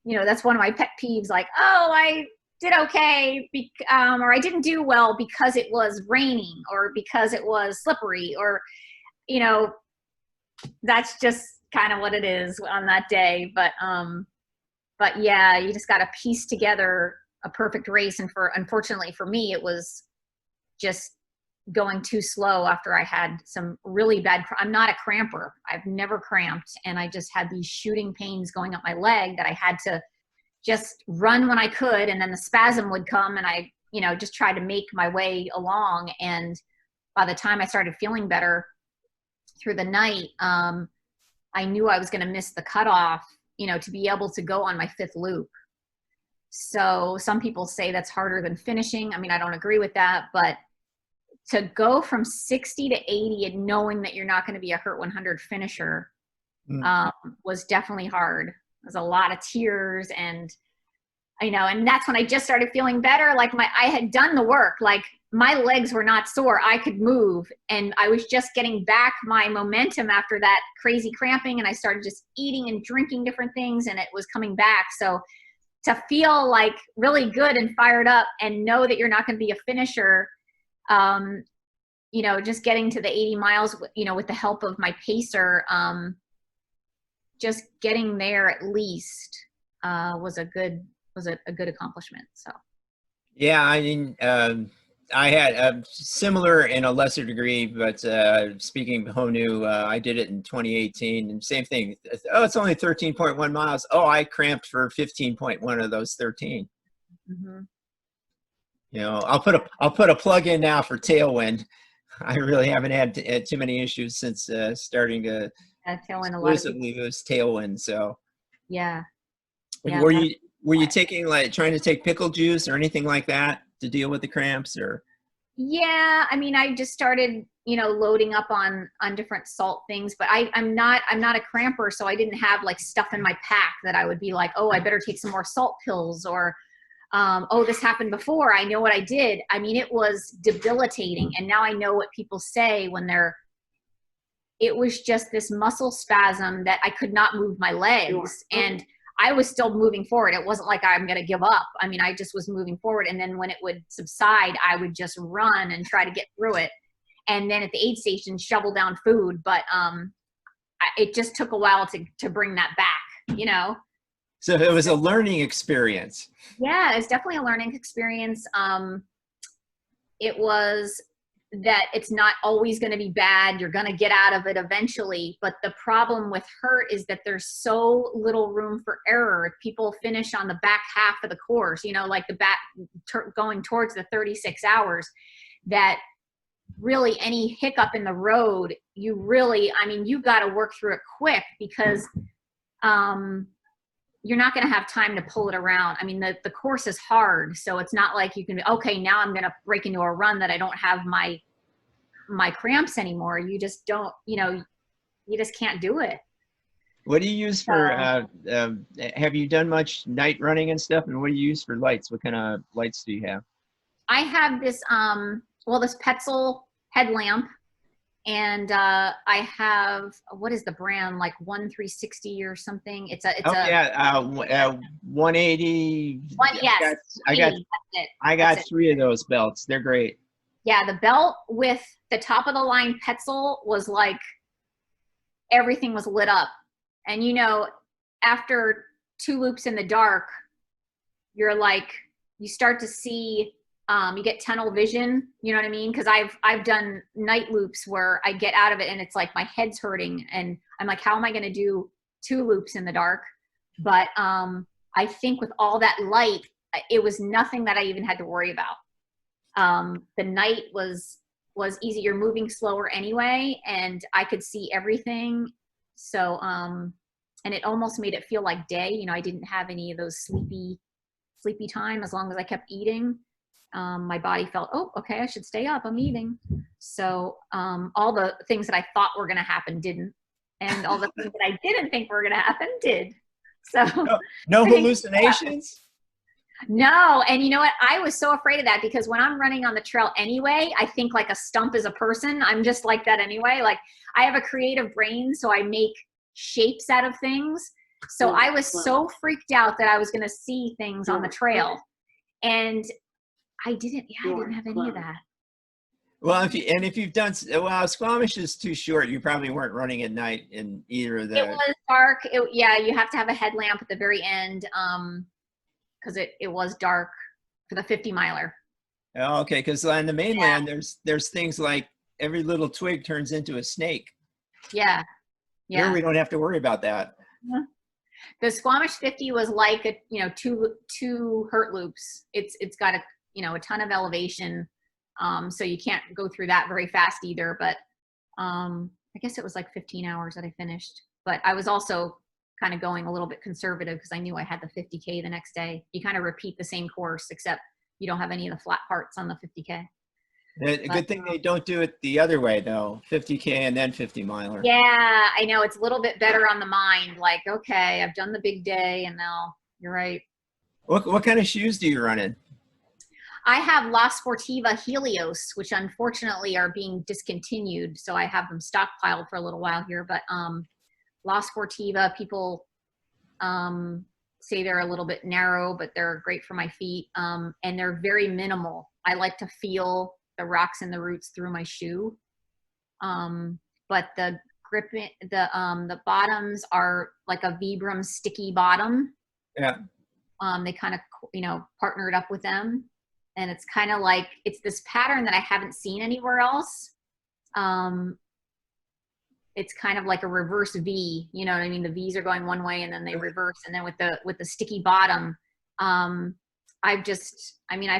That's one of my pet peeves. Like, oh, I did okay, or I didn't do well because it was raining or because it was slippery, or, that's just kind of what it is on that day. But yeah, you just got to piece together a perfect race. And unfortunately for me, it was just going too slow after I had some really bad, I'm not a cramper. I've never cramped. And I just had these shooting pains going up my leg that I had to just run when I could, and then the spasm would come, and I, just tried to make my way along. And by the time I started feeling better through the night, I knew I was going to miss the cutoff, to be able to go on my 5th loop. So some people say that's harder than finishing. I mean, I don't agree with that, but to go from 60 to 80 and knowing that you're not going to be a Hurt 100 finisher was definitely hard. There's a lot of tears, and and that's when I just started feeling better. Like I had done the work, like my legs were not sore. I could move, and I was just getting back my momentum after that crazy cramping. And I started just eating and drinking different things, and it was coming back. So to feel like really good and fired up and know that you're not going to be a finisher, just getting to the 80 miles, with the help of my pacer, just getting there at least was a good accomplishment. So yeah, I mean, I had similar in a lesser degree, but speaking of Honu, I did it in 2018, and same thing. Oh, it's only 13.1 miles. Oh, I cramped for 15.1 of those 13. Mm-hmm. I'll put a plug in now for Tailwind. I really haven't had too many issues since starting to exclusively use Tailwind. So yeah. Were you taking, like, trying to take pickle juice or anything like that to deal with the cramps? Or yeah, I mean, I just started loading up on different salt things, but I'm not a cramper, so I didn't have like stuff in my pack that I would be like, oh, I better take some more salt pills, or oh, this happened before, I know what I did. I mean, it was debilitating. And now I know what people say when it was just this muscle spasm that I could not move my legs. And I was still moving forward. It wasn't like I'm going to give up. I mean, I just was moving forward. And then when it would subside, I would just run and try to get through it. And then at the aid station, shovel down food. But it just took a while to bring that back, So it was a learning experience. Yeah, it's definitely a learning experience. It was that it's not always going to be bad. You're going to get out of it eventually. But the problem with Hurt is that there's so little room for error. If people finish on the back half of the course, like the back going towards the 36 hours, that really any hiccup in the road, you got to work through it quick, because you're not going to have time to pull it around. I mean, the course is hard, so it's not like you can be, okay, now I'm going to break into a run that I don't have my cramps anymore. You just don't, you just can't do it. What do you use for, have you done much night running and stuff? And what do you use for lights? What kind of lights do you have? I have this, this Petzl headlamp, And I have, what is the brand, like 1360 or something? It's Oh a yeah, 180. one, yes, I got 180, that's it. I That's got it. 3 of those belts. They're great. Yeah, the belt with the top of the line Petzl was like, everything was lit up. And you know, after 2 loops in the dark, you're like, you start to see, you get tunnel vision, you know what I mean? Because I've done night loops where I get out of it and it's like my head's hurting and I'm like, how am I going to do 2 loops in the dark? But I think with all that light, it was nothing that I even had to worry about. The night was easy. You're moving slower anyway, and I could see everything. So, and it almost made it feel like day. You know, I didn't have any of those sleepy time as long as I kept eating. My body felt, oh, okay, I should stay up. I'm eating. So all the things that I thought were going to happen didn't. And all the things that I didn't think were going to happen did. So No hallucinations? No. And you know what? I was so afraid of that because when I'm running on the trail anyway, I think like a stump is a person. I'm just like that anyway. Like I have a creative brain, so I make shapes out of things. So I was so freaked out that I was going to see things on the trail. And I didn't have any of that. Well, if you've done, well, Squamish is too short. You probably weren't running at night in either of the. It was dark. Yeah, you have to have a headlamp at the very end because it was dark for the 50 miler. Oh, okay, because on the mainland, there's things like every little twig turns into a snake. Yeah. Here we don't have to worry about that. The Squamish 50 was like a, you know, two hurt loops. It's got a ton of elevation, so you can't go through that very fast either. But I guess it was like 15 hours that I finished. But I was also kind of going a little bit conservative because I knew I had the 50K the next day. You kind of repeat the same course, except you don't have any of the flat parts on the 50K. A good thing they don't do it the other way though, 50K and then 50 miler. Yeah, I know. It's a little bit better on the mind. Like, okay, I've done the big day and now you're right. What kind of shoes do you run in? I have La Sportiva Helios, which unfortunately are being discontinued. So I have them stockpiled for a little while here, but La Sportiva, people say they're a little bit narrow, but they're great for my feet. And they're very minimal. I like to feel the rocks and the roots through my shoe. But the grip, the bottoms are like a Vibram sticky bottom. Yeah. They kind of, partnered up with them. And it's kind of like, it's this pattern that I haven't seen anywhere else. It's kind of like a reverse V, you know what I mean? The V's are going one way and then they reverse. And then with the sticky bottom, I've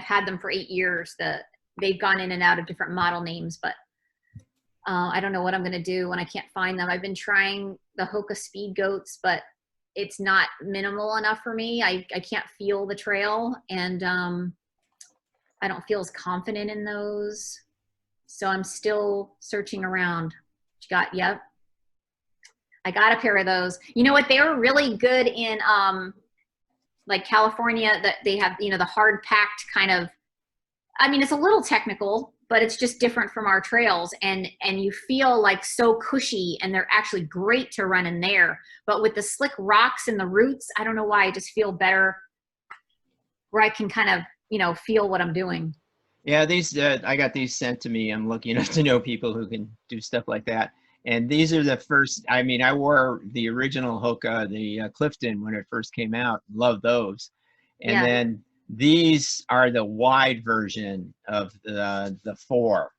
had them for 8 years. They've gone in and out of different model names, but I don't know what I'm going to do when I can't find them. I've been trying the Hoka Speed Goats, but it's not minimal enough for me. I can't feel the trail, and I don't feel as confident in those. So I'm still searching around. Yep. I got a pair of those. You know what? They were really good in like California, that they have, the hard packed kind of, it's a little technical, but it's just different from our trails, and you feel like so cushy, and they're actually great to run in there. But with the slick rocks and the roots, I don't know why, I just feel better where I can kind of, feel what I'm doing. Yeah, these I got these sent to me. I'm lucky enough to know people who can do stuff like that. And these are the first, I wore the original Hoka, the Clifton, when it first came out. Love those. And then these are the wide version of the 4.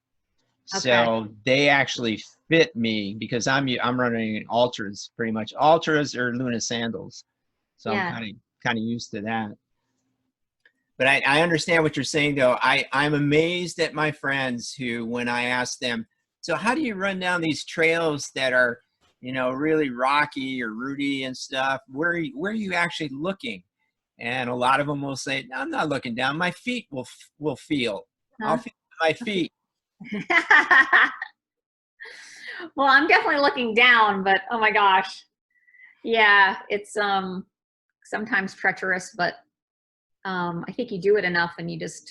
Okay. So they actually fit me because I'm running ultras, pretty much ultras or Luna sandals. So I'm kind of used to that. But I understand what you're saying though. I'm amazed at my friends who, when I ask them, so how do you run down these trails that are, really rocky or rooty and stuff? Where are you actually looking? And a lot of them will say, no, I'm not looking down. My feet will feel. Huh? I'll feel my feet. Well, I'm definitely looking down, but oh my gosh. Yeah, it's sometimes treacherous, but I think you do it enough and you just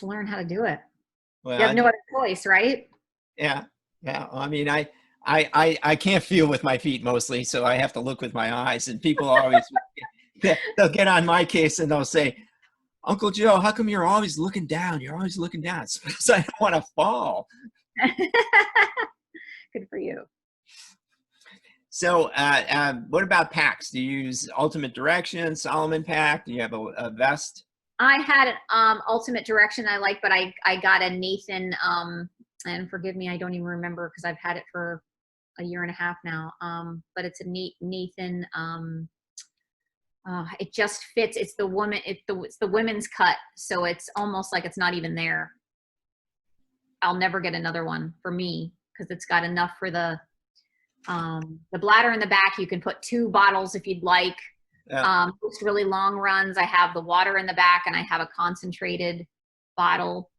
learn how to do it. Well, you have no other choice, right? Yeah. Yeah. I mean, I can't feel with my feet mostly, so I have to look with my eyes. And people always, they'll get on my case and they'll say, Uncle Joe, how come you're always looking down? You're always looking down. It's because I don't want to fall. Good for you. So what about packs? Do you use Ultimate Direction, Solomon pack? Do you have a vest? I had Ultimate Direction I like, but I got a Nathan, and forgive me, I don't even remember because I've had it for a year and a half now. But it's a Nathan. It just fits. It's the woman. It's the women's cut, so it's almost like it's not even there. I'll never get another one for me because it's got enough for the bladder in the back. You can put 2 bottles if you'd like. Most really long runs, I have the water in the back and I have a concentrated bottle,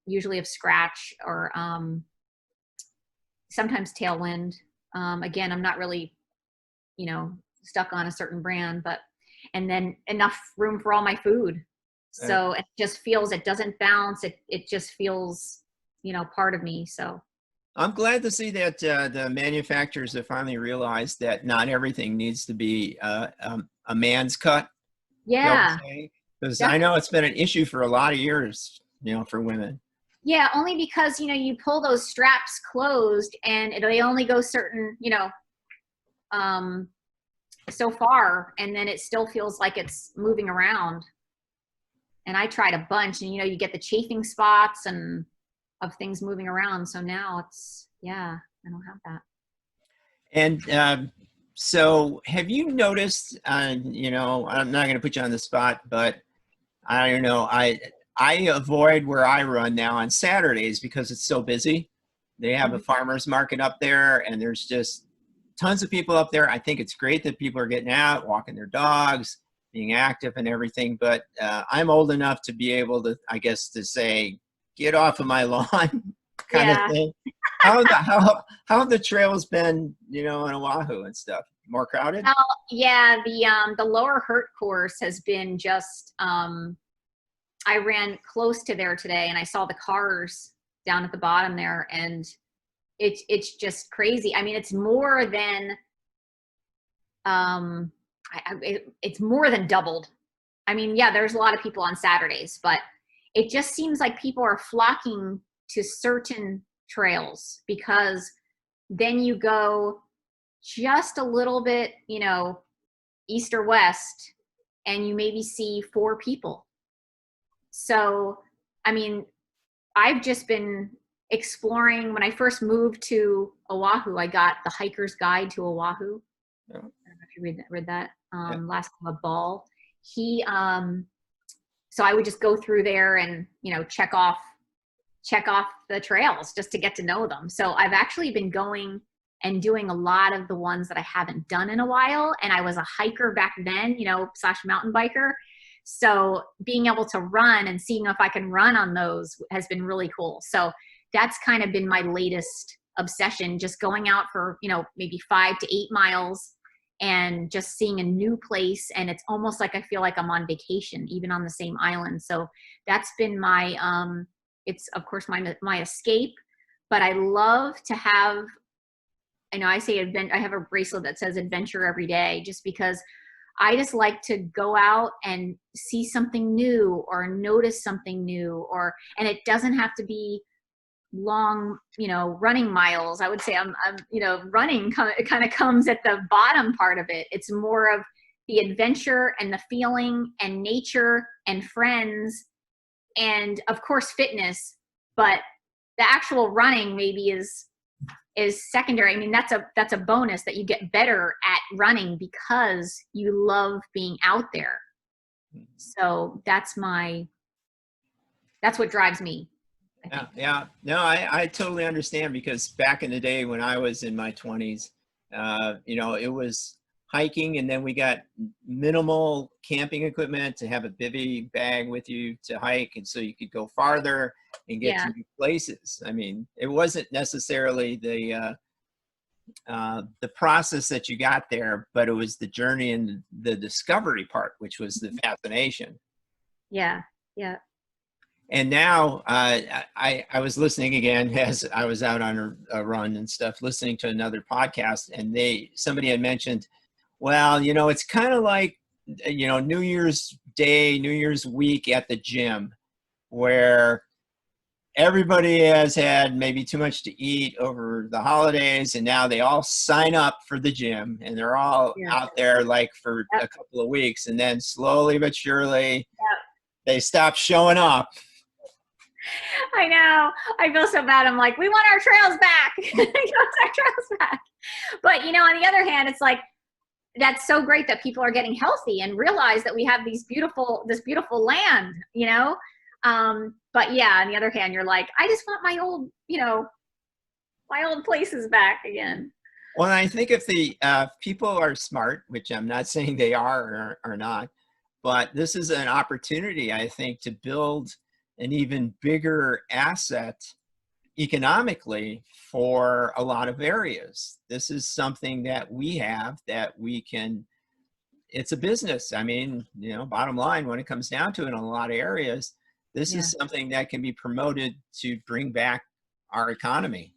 usually of Scratch or sometimes Tailwind. Again, I'm not really, stuck on a certain brand, and then enough room for all my food. So it just feels, it doesn't bounce. It just feels, part of me. So I'm glad to see that the manufacturers have finally realized that not everything needs to be a man's cut. yeah, Because I know it's been an issue for a lot of years, for women. yeah, only because, you pull those straps closed and they only go certain, so far, and then it still feels like it's moving around. And I tried a bunch and, you get the chafing spots and of things moving around. So now it's, I don't have that. And so have you noticed, I'm not going to put you on the spot, but I don't know, I avoid where I run now on Saturdays because it's so busy. They have a farmer's market up there and there's just tons of people up there. I think it's great that people are getting out, walking their dogs, being active and everything, but I'm old enough to be able to, I guess, to say, get off of my lawn kind of thing. How have the trails been, in Oahu and stuff? More crowded? Yeah, the lower Hurt course has been just, I ran close to there today and I saw the cars down at the bottom there, and it's just crazy. I mean, it's more than, it's more than doubled. I mean, yeah, there's a lot of people on Saturdays, but it just seems like people are flocking to certain trails because then you go just a little bit, east or west, and you maybe see 4 people. So, I mean, I've just been exploring. When I first moved to Oahu, I got the Hiker's Guide to Oahu. I don't know if you read that. Last time, a ball. So I would just go through there and, check off the trails just to get to know them. So I've actually been going and doing a lot of the ones that I haven't done in a while. And I was a hiker back then, / mountain biker. So being able to run and seeing if I can run on those has been really cool. So that's kind of been my latest obsession, just going out for, maybe 5 to 8 miles and just seeing a new place. And it's almost like I feel like I'm on vacation, even on the same island. So that's been my, it's of course my escape, but I love to have, I say I have a bracelet that says adventure every day, just because I just like to go out and see something new or notice something new, and it doesn't have to be long, running miles. I would say I'm running kind of comes at the bottom part of it. It's more of the adventure and the feeling and nature and friends and of course fitness, but the actual running maybe is secondary. I mean, that's a bonus that you get better at running because you love being out there. So that's what drives me. Yeah. No, I totally understand, because back in the day when I was in my 20s, it was hiking, and then we got minimal camping equipment to have a bivy bag with you to hike, and so you could go farther and get to new places. I mean, it wasn't necessarily the process that you got there, but it was the journey and the discovery part, which was the fascination. Yeah. And now I was listening again as I was out on a run and stuff, listening to another podcast, and somebody had mentioned, well, you know, it's kind of like, you know, New Year's Day, New Year's week at the gym, where everybody has had maybe too much to eat over the holidays, and now they all sign up for the gym, and they're all Yeah. out there like for a couple of weeks, and then slowly but surely they stop showing up. I know. I feel so bad. I'm like, we want our trails back. We want our trails back. But, you know, on the other hand, it's like, that's so great that people are getting healthy and realize that we have this beautiful land, you know? But yeah, on the other hand, you're like, I just want my old, you know, my old places back again. Well, I think if the people are smart, which I'm not saying they are or not, but this is an opportunity, I think, to build an even bigger asset economically for a lot of areas. This is something that we have that we can, it's a business. I mean, you know, bottom line, when it comes down to it in a lot of areas, this is something that can be promoted to bring back our economy.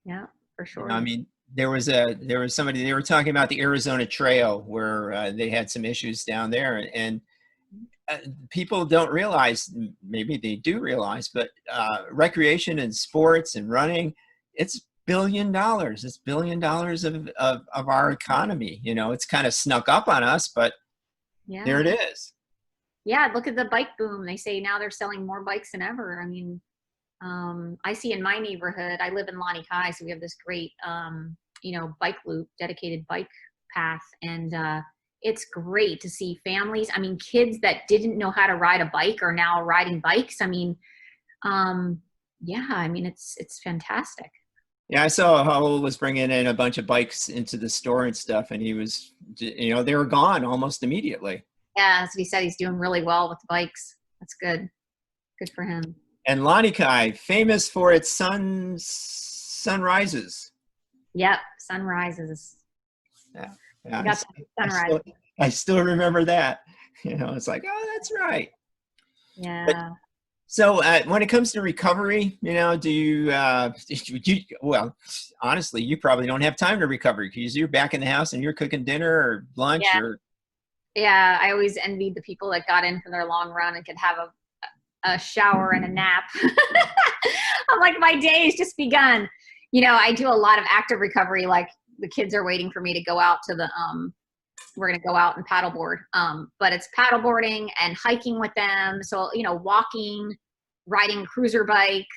Yeah, for sure. You know, I mean, there was somebody, they were talking about the Arizona Trail where they had some issues down there, and people don't realize, maybe they do realize, but recreation and sports and running, it's $1 billion. It's $1 billion of our economy. You know, it's kind of snuck up on us, but there it is. Yeah, look at the bike boom. They say now they're selling more bikes than ever. I mean, I see in my neighborhood, I live in Lani Kai, so we have this great, you know, bike loop, dedicated bike path, and it's great to see families. I mean, kids that didn't know how to ride a bike are now riding bikes. I mean, yeah, I mean, it's fantastic. Yeah, I saw Koehl was bringing in a bunch of bikes into the store and stuff, and he was, you know, they were gone almost immediately. Yeah, as he said, he's doing really well with the bikes. That's good. Good for him. And Lani Kai, famous for its sunrises. Yep, sunrises. Yeah. Sunrise. I still remember that. You know, it's like, oh, that's right. Yeah. But, so when it comes to recovery, you know, well, honestly, you probably don't have time to recover because you're back in the house and you're cooking dinner or lunch. Yeah, I always envied the people that got in for their long run and could have a shower and a nap. I'm like, my day has just begun. You know, I do a lot of active recovery. Like the kids are waiting for me to go out to the, we're going to go out and paddleboard. But it's paddleboarding and hiking with them. So, you know, walking, riding cruiser bike.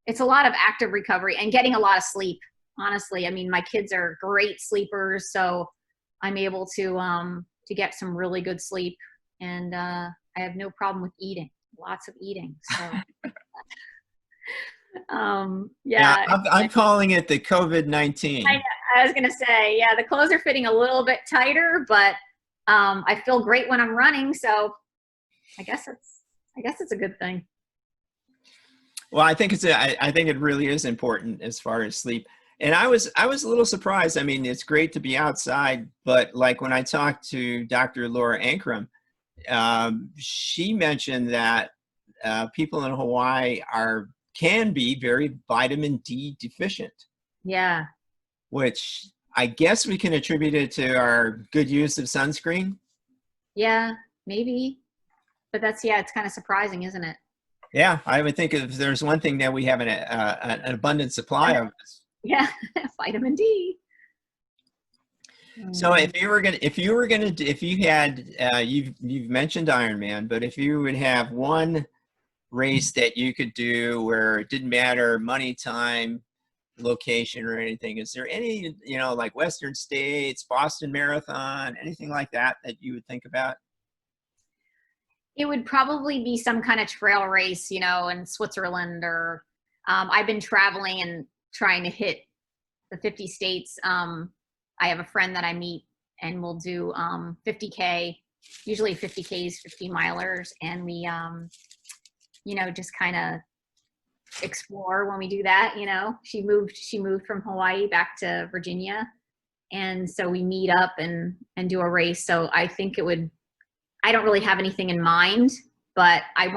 It's a lot of active recovery and getting a lot of sleep. Honestly, I mean, my kids are great sleepers, so I'm able to get some really good sleep, and I have no problem with eating. Lots of eating. So, yeah. I'm calling it the COVID-19. I was gonna say, yeah, the clothes are fitting a little bit tighter, but I feel great when I'm running, so I guess it's a good thing. Well, I think it really is important as far as sleep. And I was a little surprised. I mean, it's great to be outside, but like when I talked to Dr. Laura Ankrum, she mentioned that people in Hawaii can be very vitamin D deficient. Yeah. Which I guess we can attribute it to our good use of sunscreen. Yeah, maybe. But it's kind of surprising, isn't it? Yeah, I would think if there's one thing that we have an abundant supply of. Yeah, vitamin D. So if you had, you've mentioned Ironman, but if you would have one race that you could do where it didn't matter money, time, location, or anything, is there any, you know, like Western States, Boston Marathon, anything like that you would think about? It would probably be some kind of trail race, you know, in Switzerland, or I've been traveling and trying to hit the 50 states. I have a friend that I meet and we'll do 50K, usually 50Ks, 50 milers. And we, you know, just kind of explore when we do that. You know, she moved from Hawaii back to Virginia. And so we meet up and do a race. So I think I don't really have anything in mind. but I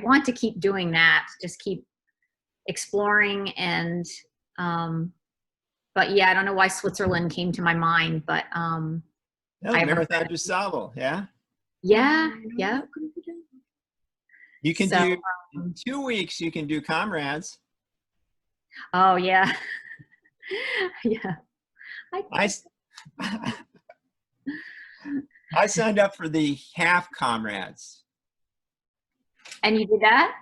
want to keep doing that, just keep exploring. And but yeah, I don't know why Switzerland came to my mind, but No, Marathon du Sable, yeah. Yeah. You can So, do in 2 weeks. You can do Comrades. oh yeah. Yeah. I signed up for the half Comrades. And you did that?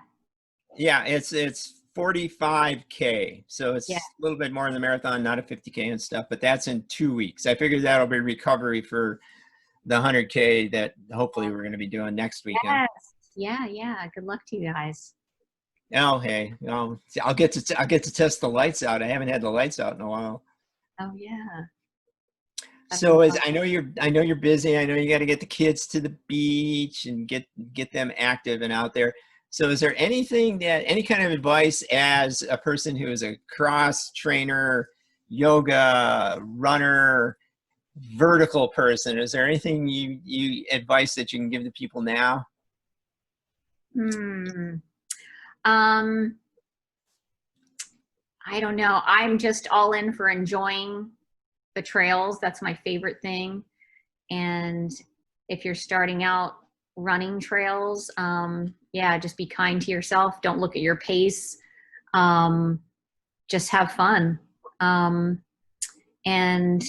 Yeah, it's 45K, so it's Yeah. a little bit more than the marathon, not a 50K and stuff. But that's in 2 weeks. I figured that'll be recovery for the 100K that hopefully we're going to be doing next weekend. Yes. Yeah. Good luck to you guys. Oh, hey, I'll get to test the lights out. I haven't had the lights out in a while. Oh yeah. So I know you're busy. I know you got to get the kids to the beach and get them active and out there. So is there any kind of advice as a person who is a cross trainer, yoga, runner, vertical person? Is there anything you advice that you can give to people now? I don't know. I'm just all in for enjoying the trails. That's my favorite thing. And if you're starting out running trails, yeah, just be kind to yourself. Don't look at your pace. Just have fun. And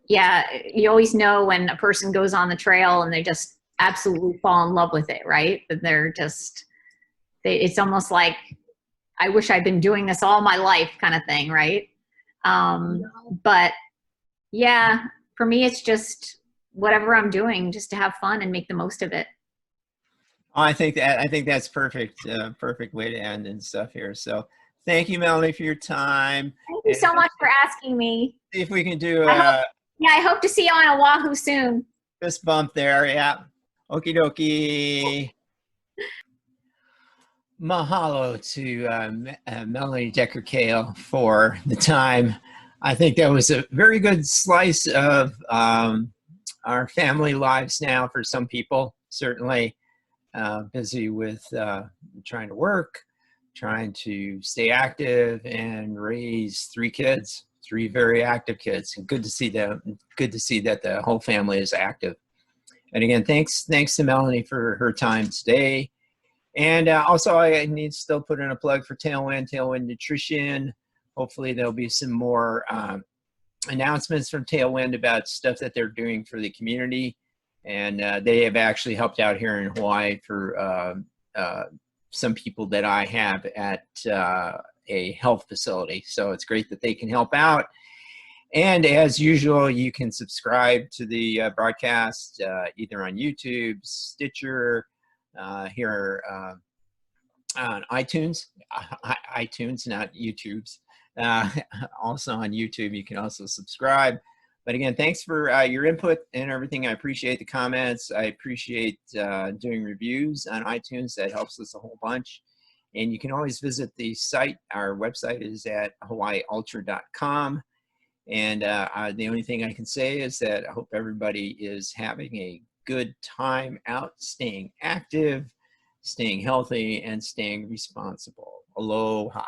yeah, you always know when a person goes on the trail and they just absolutely fall in love with it, right? That it's almost like, I wish I'd been doing this all my life kind of thing, right? But yeah, for me, it's just whatever I'm doing, just to have fun and make the most of it. I think that's perfect. Perfect way to end and stuff here. So thank you, Melanie, for your time. Thank you so much for asking me. See if we can do I hope to see you on Oahu soon. fist bump there. Yeah. Okie dokie. Mahalo to Melanie Decker-Koehl for the time. I think that was a very good slice of our family lives now for some people, certainly busy with trying to work, trying to stay active and raise 3 kids, 3 very active kids. And good to see that the whole family is active. And again, thanks to Melanie for her time today. And also, I need to still put in a plug for Tailwind Nutrition. Hopefully, there'll be some more announcements from Tailwind about stuff that they're doing for the community. And they have actually helped out here in Hawaii for some people that I have at a health facility. So it's great that they can help out. And as usual, you can subscribe to the broadcast either on YouTube, Stitcher, here on iTunes, not YouTube's. Also on YouTube, you can also subscribe. But again, thanks for your input and everything. I appreciate the comments. I appreciate doing reviews on iTunes. That helps us a whole bunch. And you can always visit the site. Our website is at hawaiiultra.com. And the only thing I can say is that I hope everybody is having a good time out, staying active, staying healthy, and staying responsible. Aloha.